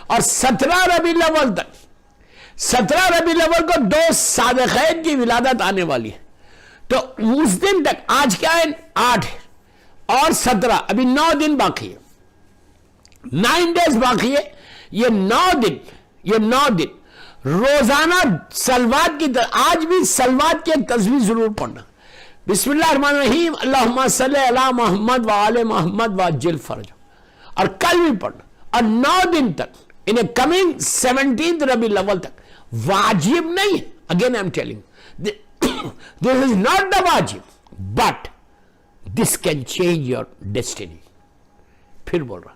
اور 17 ربیع الاول تک، 17 ربیع الاول کو 2 صادقین کی ولادت آنے والی ہے، تو اس دن تک، آج کیا ہے 8 اور 17، ابھی 9 دن باقی ہے، 9 days باقی ہے. یہ 9 دن روزانہ سلوات کی آج بھی سلوات کی ایک تصویر ضرور پڑھنا. بسم اللہ الرحمن الرحیم، اللہم صلی علی محمد وآل محمد وعجل فرجہ، اور کل بھی پڑھنا. اور 9 دن تک، انہیں کمنگ 17 ربیع الاول تک، واجب نہیں ہے. Again I am telling this is not the واجب، but this can change your destiny. پھر بول رہا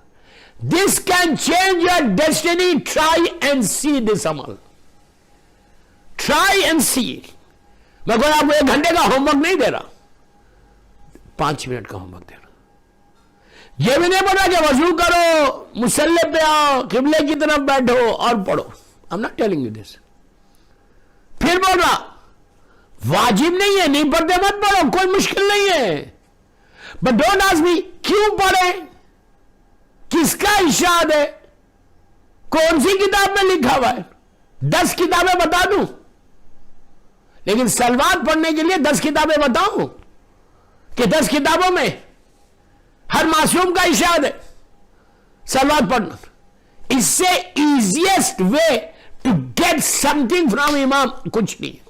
this can change your destiny. Try and see this amal. Try and see. میں کوئی آپ کو 1 گھنٹے کا ہوم ورک نہیں دے رہا، 5 منٹ کا ہوم ورک دے رہا. یہ بھی نہیں بولا کہ وضو کرو، مصلی پہ آؤ، قبلے کی طرف بیٹھو اور پڑھو. I'm not telling you this. پھر بول رہا واجب نہیں ہے، نہیں پڑھتے مت پڑھو، کوئی مشکل نہیں ہے. But don't ask me کیوں پڑھے، کس کا ارشاد ہے، کون سی کتاب میں لکھا ہوا ہے. 10 کتابیں بتا دوں، لیکن سلوات پڑھنے کے لیے 10 کتابیں بتاؤں کہ 10 کتابوں میں ہر معصوم کا ارشاد ہے سلوات پڑھنا. اس سے easiest way to get something from امام کچھ نہیں.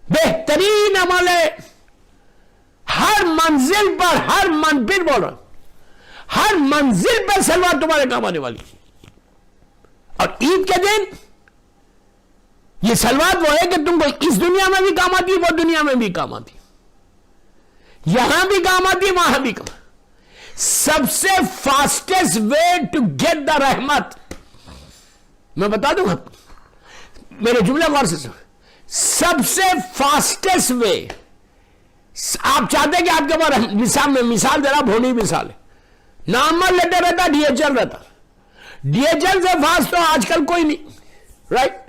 بہترین عمل ہے، ہر منزل پر، پھر بول رہا ہر منزل پر سلوات تمہارے کام آنے والی. اور عید کے دن یہ سلوات وہ ہے کہ تم کو اس دنیا میں بھی کام آتی، وہ دنیا میں بھی کام آتی، یہاں بھی کام آتی، وہاں بھی کام. سب سے fastest way to get the رحمت، میں بتا دوں گا، میرے جملے غور سے سنو. سب سے فاسٹسٹ وے، آپ چاہتے ہیں کہ آپ کے پاس مثال دے رہا، بھونی مثال ہے. نارمل لیٹر رہتا، ڈی ایچ ایل رہتا، ڈی ایچ ایل سے فاسٹ تو آج کل کوئی نہیں، رائٹ؟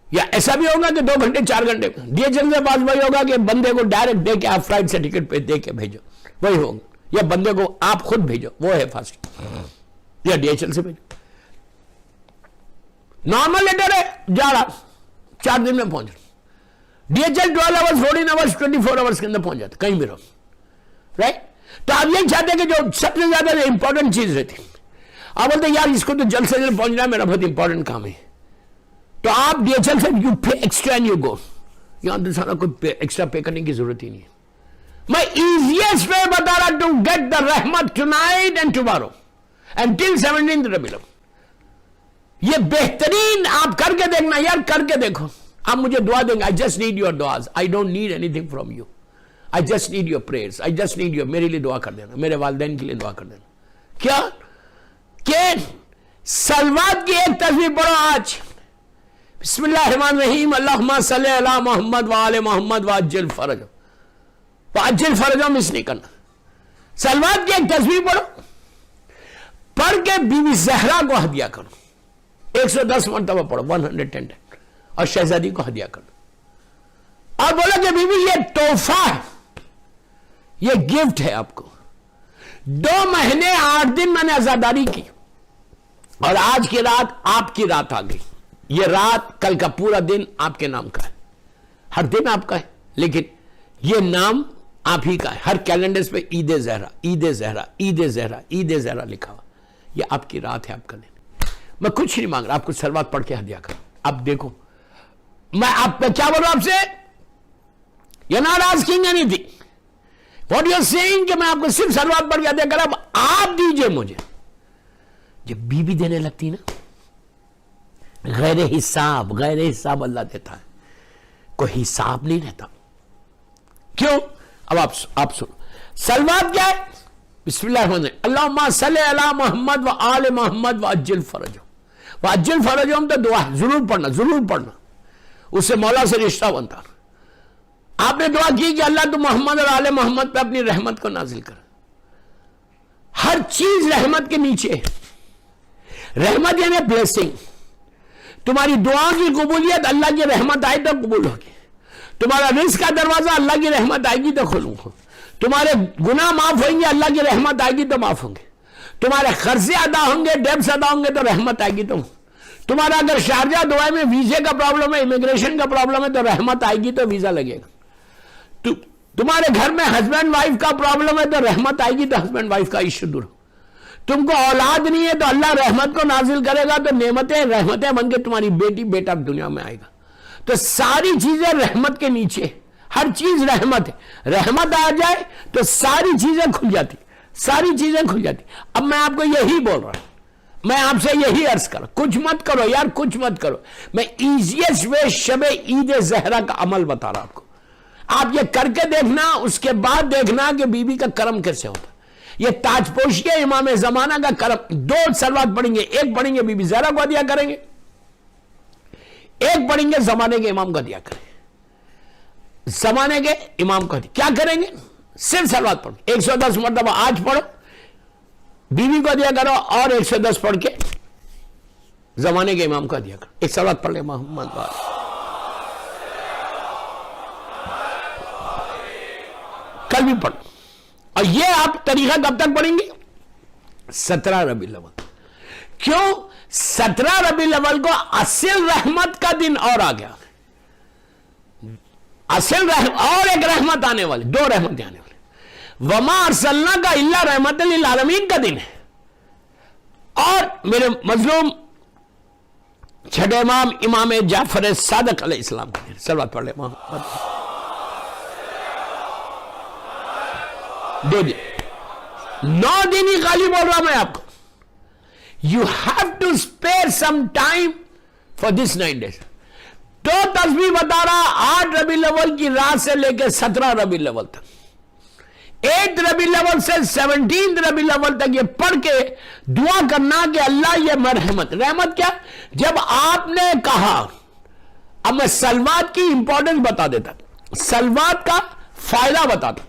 یا ایسا بھی ہوگا کہ 2 گھنٹے 4 گھنٹے ڈی ایچ ایل سے فاسٹ وہی ہوگا کہ بندے کو ڈائریکٹ دے کے آپ فلائٹ سے ٹکٹ پہ دے کے بھیجو، وہی ہوگا. یا بندے کو آپ خود بھیجو، وہ ہے فاسٹ، یا ڈی ایچ ایل سے بھیجو. نارمل لیٹر ہے، جا رہا 4 دن میں پہنچ رہا. D H L 12 hours 14 hours 24 hours کے اندر پہنچ جاتا، کہیں بھی رہو، رائٹ؟ تو آپ یہ چاہتے ہیں کہ جو سب سے زیادہ امپورٹنٹ چیز رہتی، آپ بولتے ہیں یار اس کو تو جلد سے جلد پہنچنا ہے، میرا بہت امپورٹنٹ کام ہے، تو آپ ڈی ایچ ایل سے you pay extra and you go. یہاں تو سارا کوئی ایکسٹرا پے کرنے کی ضرورت ہی نہیں ہے. میں ایزیسٹ وے بتا رہا ٹو گیٹ دا رحمت ٹونائٹ اینڈ ٹمارو انٹل 17 ربیع. یہ بہترین آپ کر کے دیکھنا یار، کر کے دیکھو. آپ مجھے دعا دیں گے، I just need your du'as. I don't need anything from you. I just need your prayers. I just need your، میرے لیے دعا کر دینا، میرے والدین کے لیے دعا کر دینا. کیا کہ سلوات کی ایک تصویر پڑھو آج. بسم اللہ الرحمن الرحیم، اللہم صلی علی محمد وآل محمد وعجل فرجہ. وعجل فرجہ مس نہیں کرنا. سلوات کی ایک تصویر پڑھو، پڑھ کے بی بی زہرا کو ہدیہ کرو، 110 مرتبہ پڑھو، 110، اور شہزادی کو ہدیہ کرو. اور بولا کہ بی بی یہ تحفہ ہے، یہ گفٹ ہے آپ کو. 2 مہینے 8 دن میں نے عزاداری کی، اور آج کی رات آپ کی رات آ گئی. یہ رات کل کا پورا دن آپ کے نام کا ہے. ہر دن آپ کا ہے، لیکن یہ نام آپ ہی کا ہے. ہر کیلنڈر پہ عید زہرا، عید زہرا، عید زہرا، عید زہرا لکھا ہوا. یہ آپ کی رات ہے، آپ کا دن. میں کچھ نہیں مانگ رہا، آپ کو سلوات پڑھ کے ہدیہ کرو. اب دیکھو میں آپ پہ کیا بول رہا ہوں آپ سے. You're not asking anything. What you're saying کہ میں آپ کو صرف سلوات پڑھ کے ہدیہ کرا. آپ دیجئے مجھے. جب بیوی دینے لگتی نا، غیر حساب اللہ دیتا ہے، کوئی حساب نہیں رہتا. کیوں؟ اب آپ سنو. سلوات کیا ہے؟ بسم اللہ الرحمن الرحیم، اللہم صلی علی محمد و آل محمد وعجل فرجہ. وعجل فرجہ ہم تو دعا ہے، ضرور پڑھنا، اس سے مولا سے رشتہ بنتا. آپ نے دعا کی کہ اللہ تو محمد اور آل محمد پہ اپنی رحمت کو نازل کر. ہر چیز رحمت کے نیچے ہے. رحمت یعنی بلیسنگ. تمہاری دعاؤں کی قبولیت اللہ کی رحمت آئے تو قبول ہوگی. تمہارا رزق کا دروازہ اللہ کی رحمت آئے گی تو کھولوں گا. تمہارے گناہ معاف ہوئیں گے، اللہ کی رحمت آئے گی تو معاف ہوں گے. تمہارے خرچے ادا ہوں گے, ڈیبس ادا ہوں گے تو رحمت آئے گی. تمہارا اگر شارجہ دبئی میں ویزے کا پرابلم ہے, امیگریشن کا پرابلم ہے تو رحمت آئے گی تو ویزا لگے گا. تمہارے گھر میں ہسبینڈ وائف کا پرابلم ہے تو رحمت آئے گی تو ہسبینڈ وائف کا ایشو دور. تم کو اولاد نہیں ہے تو اللہ رحمت کو نازل کرے گا تو نعمتیں رحمتیں بن کے تمہاری بیٹی بیٹا دنیا میں آئے گا. تو ساری چیزیں رحمت کے نیچے, ہر چیز رحمت ہے. رحمت آ جائے تو ساری چیزیں کھل جاتی, ساری چیزیں کھل جاتی. اب میں آپ کو یہی بول رہا ہوں, میں آپ سے یہی عرض کروں, کچھ مت کرو یار, کچھ مت کرو. میں ایزیسٹ وے شب عید زہرا کا عمل بتا رہا ہوں آپ کو. آپ یہ کر کے دیکھنا, اس کے بعد دیکھنا کہ بی بی کا کرم کیسے ہوتا. یہ تاج پوشی ہے امام زمانہ کا کرم. 2 سلوات پڑھیں گے, ایک پڑھیں گے بی بی زہرا کو ہدیہ کریں گے, ایک پڑھیں گے زمانے کے امام کو ہدیہ کریں گے. زمانے کے امام کو کیا کریں گے؟ صرف سلوات پڑھو, 110 مرتبہ آج پڑھو, بیوی کو ہدیہ کرو, اور 110 پڑھ کے زمانے کے امام کو ہدیہ کرو. ایک سلوات پڑھ لیں محمد کل بھی پڑھو. اور یہ آپ طریقہ کب تک پڑھیں گے؟ 17 ربیع الاول. کیوں 17 ربیع الاول کو اصل رحمت کا دن اور آ گیا. اصل اور ایک رحمت آنے والی, 2 رحمتیں آنے والی. وما ارسلنا کا الا رحمت للعالمین کا دن ہے, اور میرے مظلوم چھٹے امام امام جعفر صادق علیہ السلام کا دن. صلوات پڑھ لیں محمد. 2 دن, 9 دن ہی خالی بول رہا میں آپ کو. You have to spare some time for this 9 days. 2 تسبیح بتا رہا, 8 ربیع الاول کی رات سے لے کے 17 ربیع الاول تک, 8 ربیع الاول سے 17 ربیع الاول تک یہ پڑھ کے دعا کرنا کہ اللہ یہ مرحمت. رحمت کیا؟ جب آپ نے کہا, اب میں سلوات کی امپورٹنس بتا دیتا, سلوات کا فائدہ بتاتا.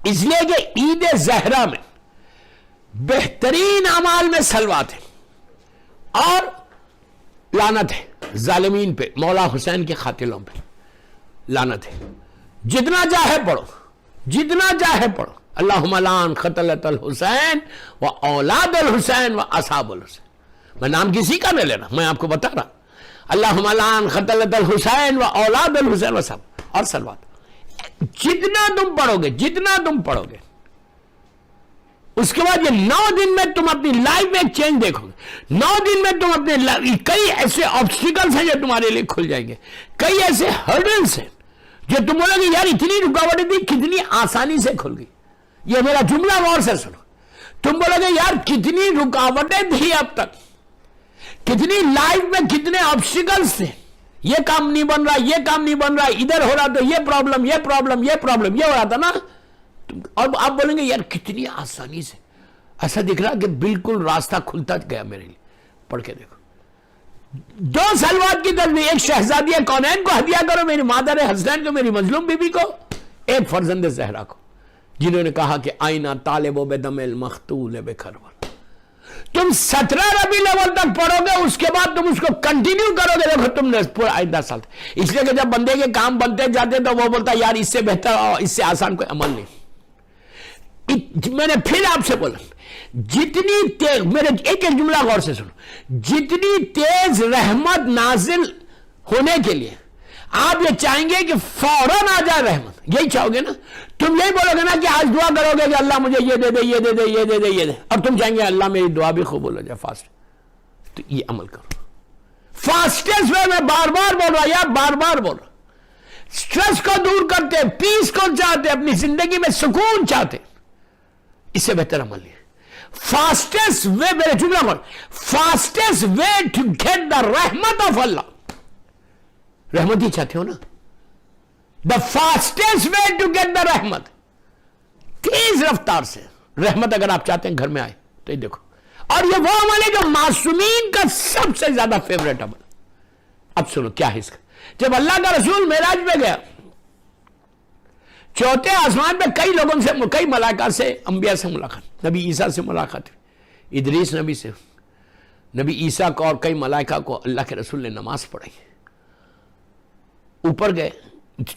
اس لیے کہ عید زہرا میں بہترین اعمال میں سلوات ہے, اور لعنت ہے ظالمین پہ, مولا حسین کے قاتلوں پہ لعنت ہے. جتنا چاہے پڑھو, جتنا چاہے پڑھو. اللہم لعن قتلۃ الحسین و اولاد الحسین و اصحاب الحسین. میں نام کسی کا نہیں لینا, میں آپ کو بتا رہا. اللہم لعن قتلۃ الحسین و اولاد الحسین و اصحاب, اور سلوات. جتنا تم پڑھو گے, جتنا تم پڑھو گے, اس کے بعد یہ 9 دن میں تم اپنی لائف میں ایک چینج دیکھو گے. 9 دن میں تم اپنے کئی ایسے آبسٹیکلز ہیں جو تمہارے لیے کھل جائیں گے, کئی ایسے ہرڈلز ہیں جو تم بولو گے یار اتنی رکاوٹیں تھی, کتنی آسانی سے کھل گئی. یہ میرا جملہ غور سے سنو. تم بولو گے یار کتنی رکاوٹیں تھی اب تک, کتنی لائف میں کتنے آبسٹیکلز تھے, یہ کام نہیں بن رہا, یہ کام نہیں بن رہا, ادھر ہو رہا تو یہ پرابلم, یہ پرابلم, یہ پرابلم, یہ ہو رہا تھا نا. اور آپ بولیں گے یار کتنی آسانی سے, ایسا دکھ رہا کہ بالکل راستہ کھلتا گیا میرے لیے. پڑھ کے دیکھو. 2 سلوات کی تسبیح, ایک شہزادیہ کونین کو ہدیہ کرو, میری مادر حسنین کو, میری مظلوم بی بی کو, ایک فرزند زہرا کو, جنہوں نے کہا کہ آئینہ طالب و بدم المختول بکربلا. تم 17 ربیع الاول تک پڑھو گے, اس کے بعد تم اس کو کنٹینیو کرو گے. دیکھو تم نے پورا 10 سال. اس لیے کہ جب بندے کے کام بنتے جاتے تو وہ بولتا یار اس سے بہتر اور اس سے آسان کوئی عمل نہیں. میں نے پھر آپ سے بولا, جتنی تیز, میرے ایک جملہ غور سے سنو, جتنی تیز رحمت نازل ہونے کے لیے آپ یہ چاہیں گے کہ فوراً آ جائے رحمت, یہی چاہو گے نا. تم یہی بولو گے نا کہ آج دعا کرو گے کہ اللہ مجھے یہ دے دے, یہ دے دے, یہ دے دے, یہ دے, اور تم چاہیں گے اللہ میری دعا بھی قبول ہو جائے فاسٹ. تو یہ عمل کرو فاسٹسٹ وے. میں بار بار بول رہا, یا بار بار بول رہا. سٹریس کو دور کرتے, پیس کو چاہتے, اپنی زندگی میں سکون چاہتے, اس سے بہتر عمل نہیں ہے. فاسٹسٹ وے, میرے جملہ بول, fastest way to get the رحمت آف اللہ. رحمت ہی چاہتے ہو نا, the fastest way to get the رحمت, تیز رفتار سے رحمت اگر آپ چاہتے ہیں گھر میں آئے تو یہ دیکھو. اور یہ وہ عمل ہے جو معصومین کا سب سے زیادہ فیوریٹ عمل. اب سنو کیا ہے اس کا. جب اللہ کا رسول معراج میں گیا, 4تھے آسمان پہ کئی لوگوں سے, کئی ملائکہ سے, انبیاء سے ملاقات, نبی عیسیٰ سے ملاقات ہوئی, ادریس نبی سے, نبی عیسیٰ کو اور کئی ملائکہ کو اللہ کے رسول نے نماز پڑھائی. اوپر گئے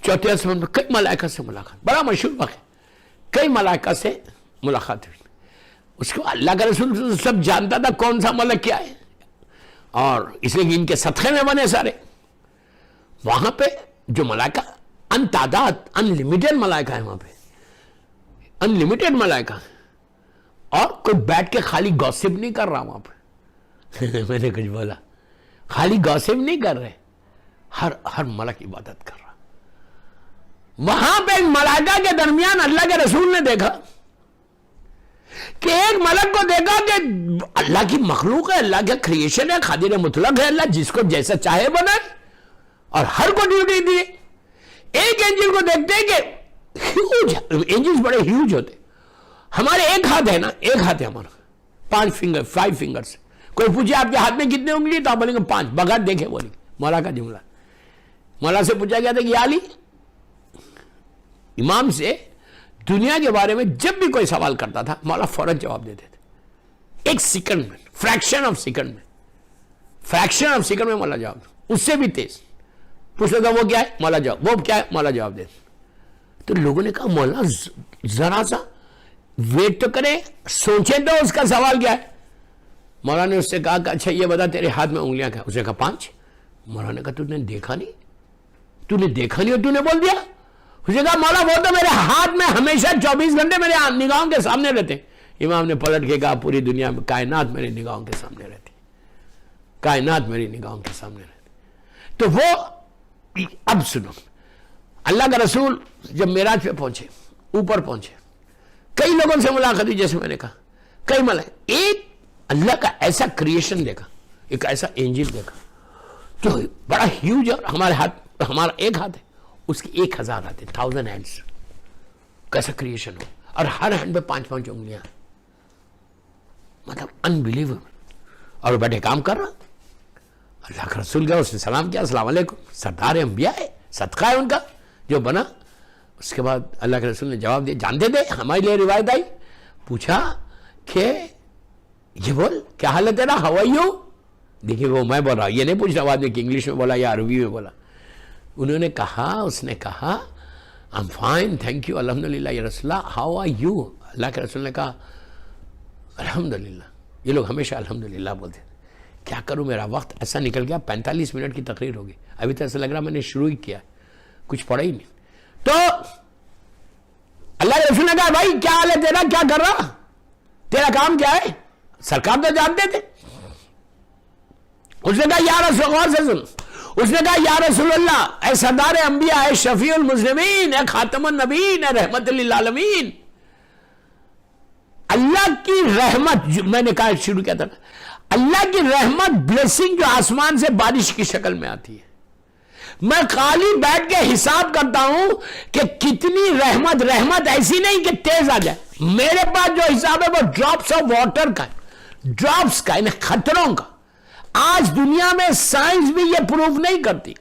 4تھے آسمان پہ کئی ملائکہ سے ملاقات, بڑا مشہور واقعہ, کئی ملائکہ سے ملاقات ہوئی. اس کو اللہ کا رسول سب جانتا تھا کون سا ملک کیا ہے، اور اس لیے ان کے صدقے میں بنے سارے. وہاں پہ جو ملائکہ ان تعداد ان لمیٹڈ ملائکہ ہے، وہاں پہ ان لمیٹڈ ملائکہ، اور کوئی بیٹھ کے خالی گوسپ نہیں کر رہا وہاں پہ. میں نے کچھ بولا، خالی گوسپ نہیں کر رہے، ہر ملک عبادت کر رہا. وہاں پہ ایک ملائکہ کے درمیان اللہ کے رسول نے دیکھا کہ ایک ملک کو دیکھا کہ اللہ کی مخلوق ہے، اللہ کا کریشن ہے، قادر مطلق ہے اللہ، جس کو جیسا چاہے بنائے اور ہر کو ڈیوٹی دیے. ایک اینجل کو دیکھتے ہیں کہ ہیوج، اینجلز بڑے ہیوج ہوتے. ہمارے ایک ہاتھ ہے نا، ایک ہاتھ ہے ہمارا، 5 فنگرز. کوئی پوچھے آپ کے ہاتھ میں کتنے انگلی تو آپ بولیں گے 5، بغیر دیکھے بولیں گے. مولا کا جملہ. مولا سے پوچھا گیا تھا کہ یا علی، امام سے دنیا کے بارے میں جب بھی کوئی سوال کرتا تھا مولا فوراً جواب دیتے تھے. ایک سیکنڈ میں، فریکشن آف سیکنڈ میں مولا جواب. اس سے بھی تیز پوچھتا تھا وہ کیا ہے، مولا جواب، وہ کیا ہے، مولا جواب دیتے. تو لوگوں نے کہا مولا ذرا سا ویٹ تو کرے، سوچے تو اس کا سوال کیا ہے. مولا نے اس سے کہا کہ اچھا یہ بتا تیرے ہاتھ میں انگلیاں کیا؟ اس نے کہا 5. مولا نے کہا تو نے دیکھا نہیں اور تو نے بول دیا. اس نے کہا مولا وہ تو میرے ہاتھ میں ہمیشہ 24 گھنٹے میرے نگاہوں کے سامنے رہتے. امام نے پلٹ کے کہا پوری دنیا میں کائنات میری نگاہوں کے سامنے رہتی، کائنات میری نگاہوں کے سامنے رہتی. تو وہ اب سنو، اللہ کا رسول جب معراج پہ پہنچے، اوپر پہنچے، کئی لوگوں سے ملاقات ہوئی، جیسے میں نے کہا کئی ملائکہ، ایک اللہ کا ایسا کریشن دیکھا، ایک ایسا اینجل دیکھا جو بڑا ہیوج ہے. ہمارا ایک ہاتھ ہے، اس کی 1000 ہاتھ ہے، 1000 ہینڈز. کیسا کریشن ہو، اور ہر ہینڈ پہ 5 انگلیاں، مطلب انبلیویبل. اور بیٹھے کام کر رہا. اللہ کا رسول گیا، اس نے سلام کیا، السلام علیکم، سردار انبیاء ہے، صدقہ ہے ان کا جو بنا. اس کے بعد اللہ کے رسول نے جواب دیا. جانتے تھے ہمارے لیے روایت آئی، پوچھا کہ یہ بول کیا حال ہے تیرا، ہاؤ آر یو. دیکھیے وہ میں بول رہا ہوں، یہ نہیں پوچھ رہا آدمی کہ انگلش میں بولا یا عربی میں بولا. انہوں نے کہا، اس نے کہا I am fine thank you الحمدللہ یا رسول Allah, how are you. Allah کے رسول نے کہا الحمدللہ. یہ لوگ ہمیشہ الحمدللہ بولتے ہیں. کیا کروں، میرا وقت ایسا نکل گیا، 45 منٹ کی تقریر ہوگی، ابھی تو ایسا لگ رہا میں نے شروع ہی کیا، کچھ پڑھا ہی نہیں. تو اللہ کے رسول نے کہا بھائی کیا حال ہے تیرا، کیا کر رہا، تیرا کام کیا ہے. سرکار تو جانتے تھے. اس نے کہا یا رسول اللہ، اس نے کہا یا رسول اللہ، اے سردار انبیاء، اے شفیع المسلمین، اے خاتم النبیین، اے رحمت للعالمین، اللہ کی رحمت، میں نے کہا شروع کیا تھا، اللہ کی رحمت بلیسنگ جو آسمان سے بارش کی شکل میں آتی ہے، میں خالی بیٹھ کے حساب کرتا ہوں کہ کتنی رحمت ایسی نہیں کہ تیز آ جائے. میرے پاس جو حساب ہے وہ ڈراپس آف واٹر کا ہے، ڈراپس کا، یعنی خطروں کا. آج دنیا میں سائنس بھی یہ پروف نہیں کرتی،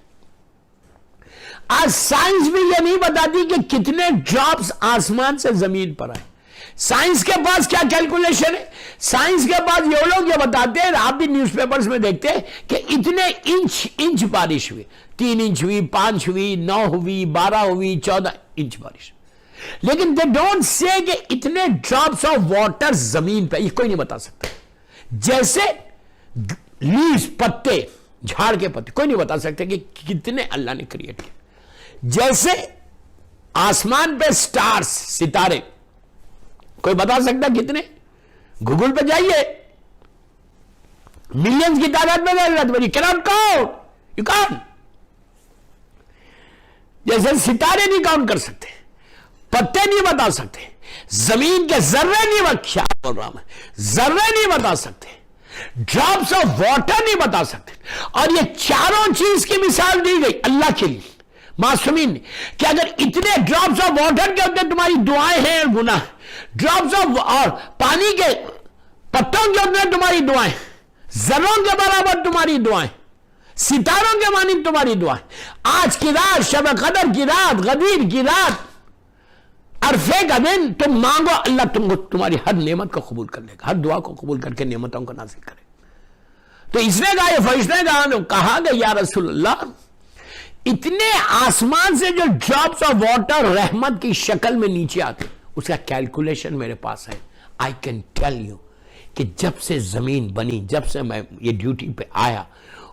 آج سائنس بھی یہ نہیں بتاتی کہ کتنے ڈراپس آسمان سے زمین پر آئے. سائنس کے پاس کیا کیلکولیشن ہے، سائنس کے پاس یہ لوگ یہ بتاتے ہیں، آپ بھی نیوز پیپرز میں دیکھتے ہیں کہ اتنے انچ بارش ہوئی، 3 انچ ہوئی، 5 ہوئی، 9 ہوئی، 12 ہوئی، 14 انچ بارش. لیکن they don't say کہ اتنے ڈراپس آف واٹر زمین پہ، یہ کوئی نہیں بتا سکتا. جیسے لیوز، پتے، جھاڑ کے پتے، کوئی نہیں بتا سکتے کہ کتنے اللہ نے کریٹ کیا. جیسے آسمان پہ سٹارز، ستارے، کوئی بتا سکتا کتنے؟ گوگل پہ جائیے، ملینز کی تعداد میں you cannot count, you can't. جیسے ستارے نہیں کاؤنٹ کر سکتے، پتے نہیں بتا سکتے، زمین کے ذرے نہیں، کیا بول رہا میں، ذرے نہیں بتا سکتے، ڈراپس آف واٹر نہیں بتا سکتے. اور یہ چاروں چیز کی مثال دی گئی اللہ کے لیے معصومین نے کہ اگر اتنے ڈراپس آف واٹر کے ہوتے تمہاری دعائیں ہیں اور گناہ، ڈراپس آف اور پانی کے پتوں کے ہوتے تمہاری دعائیں، ذروں کے برابر تمہاری دعائیں، ستاروں کے مانند تمہاری دعائیں. آج کی رات، شب قدر کی رات، غدیر کی رات، عرفے کا دن، تم مانگو اللہ تم کو تمہاری ہر نعمت کو قبول کر لے گا، ہر دعا کو قبول کر کے نعمتوں کو نازل کرے. تو اس نے کہا، یہ فرشتے نے کہا کہ یا رسول اللہ، اتنے آسمان سے جو ڈراپس آف واٹر رحمت کی شکل میں نیچے آتے، اس کا کیلکولیشن میرے پاس ہے. آئی کین ٹیل یو کہ جب سے زمین بنی، جب سے میں یہ ڈیوٹی پہ آیا،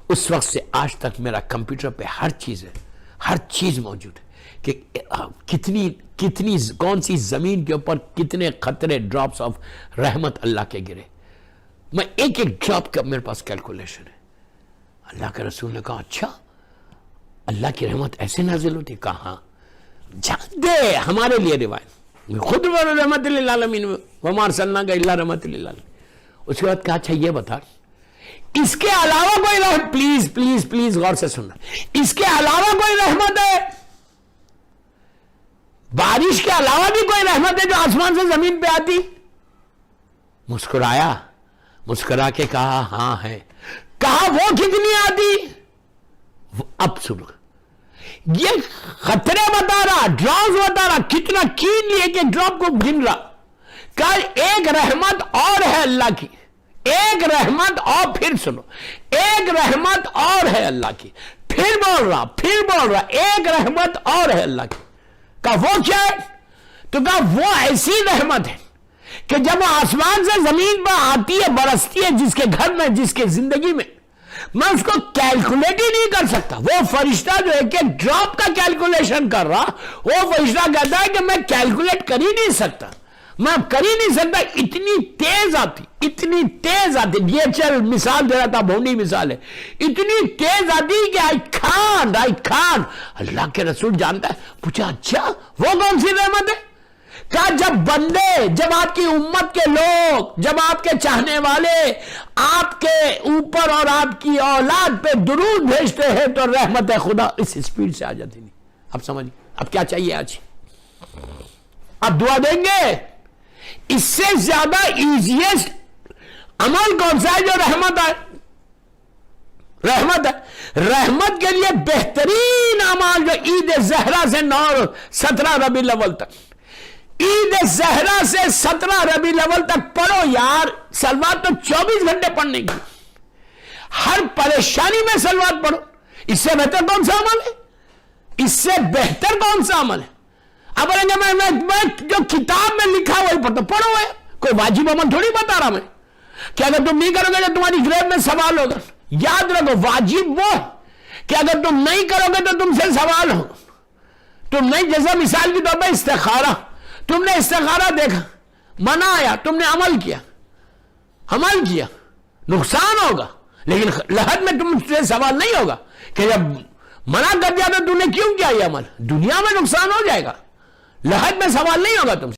اس وقت سے آج تک میرا کمپیوٹر پہ ہر چیز ہے، ہر چیز موجود ہے کہ کتنی کون سی زمین کے اوپر کتنے قطرے ڈراپس آف رحمت اللہ کے گرے. میں ایک ڈراپ کا میرے پاس کیلکولیشن ہے. اللہ کے رسول نے کہا اچھا اللہ کی رحمت ایسے نازل ہوتی؟ کہا ہاں. جانتے ہمارے لیے روایت خود رحمت للعالمین وما ارسلناک الا رحمت للعالمین. اس کے بعد کہا اچھا یہ بتا اس کے علاوہ کوئی رحمت، پلیز پلیز پلیز غور سے سننا، اس کے علاوہ کوئی رحمت ہے؟ بارش کے علاوہ بھی کوئی رحمت ہے جو آسمان سے زمین پہ آتی؟ مسکرایا، مسکرا کے کہا ہاں ہے. کہا وہ کتنی آتی؟ اب سنو، یہ خطرے بتا رہا، ڈراپس بتا رہا، کتنا کین لیے کہ ڈراپ کو گن رہا. کہا ایک رحمت اور ہے اللہ کی، ایک رحمت اور، پھر سنو، ایک رحمت اور ہے اللہ کی. پھر بول رہا ایک رحمت اور ہے اللہ کی. کہا وہ کیا ہے؟ تو کہا وہ ایسی رحمت ہے کہ جب آسمان سے زمین پر آتی ہے، برستی ہے، جس کے گھر میں، جس کے زندگی میں اس کو کیلکولیٹ ہی نہیں کر سکتا. وہ فرشتہ جو ایک ایک ڈراپ کا کیلکولیشن کر رہا، وہ فرشتہ کہتا ہے کہ میں کیلکولیٹ کر ہی نہیں سکتا، میں کر ہی نہیں سکتا. اتنی تیز آتی، اتنی تیز آتی. یہ چل مثال دے رہا تھا، بھونی مثال ہے. اتنی تیز آتی کہ آئی کھان. اللہ کے رسول جانتا ہے. پوچھا اچھا وہ کون سی رحمت ہے؟ کہا جب بندے، جب آپ کی امت کے لوگ، جب آپ کے چاہنے والے آپ کے اوپر اور آپ کی اولاد پہ درود بھیجتے ہیں تو رحمت خدا اس سپیڈ سے آ جاتی نہیں. اب سمجھیں اب کیا چاہیے آج؟ اب دعا دیں گے. اس سے زیادہ ایزیسٹ عمل کون سا ہے جو رحمت ہے؟ رحمت ہے. رحمت کے لیے بہترین عمل جو عید زہرا سے 17 ربیع الاول تک، عید زہرا سے 17 ربیع الاول تک پڑھو یار. سلوات تو 24 گھنٹے پڑھنے کی، ہر پریشانی میں سلوات پڑھو. اس سے بہتر کون سا عمل ہے؟ اس سے بہتر کون سا عمل ہے؟ اب بولیں گے میں جو کتاب میں لکھا وہی پڑھتا. پڑھو ہے، کوئی واجب عمل تھوڑی بتا رہا میں کہ اگر تم نہیں کرو گے تو تمہاری گریب میں سوال ہوگا. یاد رکھو واجب وہ کہ اگر تم نہیں کرو گے تو تم سے سوال ہوگا. تم نہیں، جیسا مثال کے طور پہ استخارہ، تم نے استخارہ دیکھا، منع آیا، تم نے عمل کیا، نقصان ہوگا. لیکن لحد میں تم سے سوال نہیں ہوگا کہ جب منع کر دیا تو تم نے کیوں کیا یہ عمل. دنیا میں نقصان ہو جائے گا، لحد میں سوال نہیں ہوگا تم سے.